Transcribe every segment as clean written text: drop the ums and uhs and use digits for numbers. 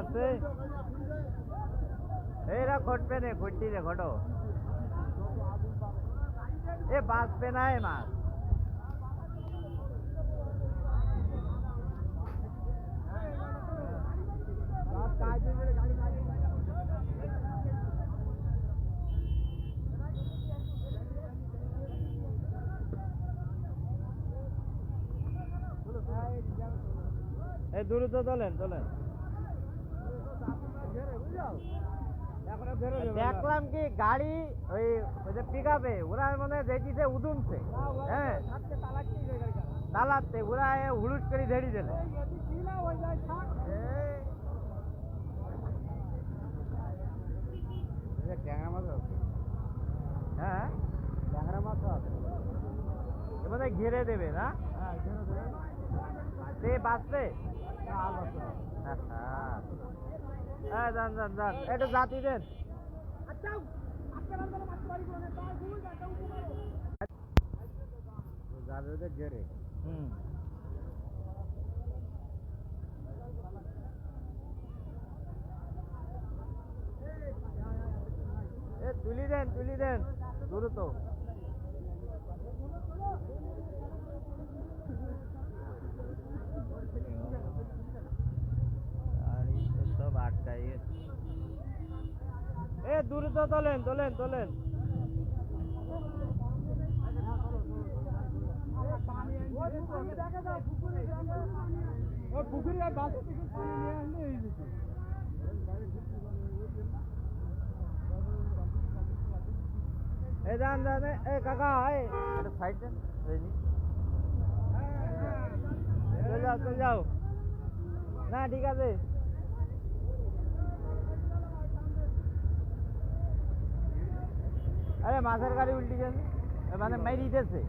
আছে এরা ঘটবে না ঘটতি রে ঘটো এ বাঁচবে না এ মাছ এই দ্রুত চলেন চলেন দেখলাম কি গাড়ি ওই যে পিক আপে ওরা মানে দেখছে উদুমছে হ্যাঁ তালাতে ওরা হুলুস করে ধেড়ি দিলে ট্যাংরা মাছ আছে হ্যাঁ ট্যাংরা মাছ আছে মানে ঘিরে দেবে না সে বাঁচবে হ্যাঁ যান যান যান একটু জাতি দেন ঘেরে তুলি দেন দ্রুত সব আটকাই দ্রুত তোলেন যান কাকা সাইড দেন চল যাও না ঠিক আছে আরে মাছের গাড়ি উল্টি গেছে মানে মেরি দিতেছে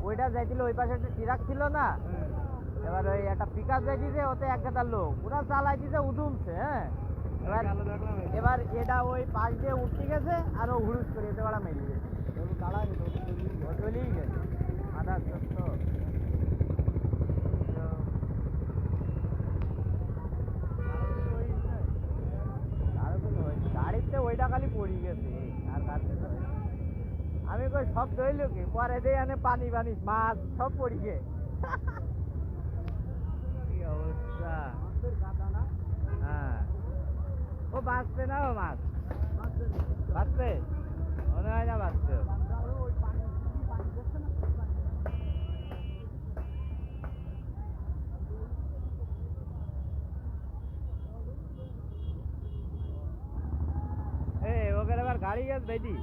ওইটা যাইছিল ওই পাশে একটা ট্রাক ছিল না এবার ওই একটা পিক আপ যাইছে ওতে এক গাদার লোক ওরা চালাই দিছে উঠুমছে হ্যাঁ এবার এটা ওই পাশ দিয়ে উঠতে গেছে আর ও হুড়ুস করে এতে বেড়া মেরি গেছে চলেই গেছে আধা সত্য গাড়িতে ওইটা খালি পড়ি গেছে আর আমি কই সব ধরল কি পরে দিয়ে আনে পানি মাছ সব পড়ি গে কি অবস্থা হ্যাঁ ও বাঁচবে না ও মাছ বাঁচবে মনে হয় না বাঁচবে ওকে এবার গাড়ি গেছে ভাইটি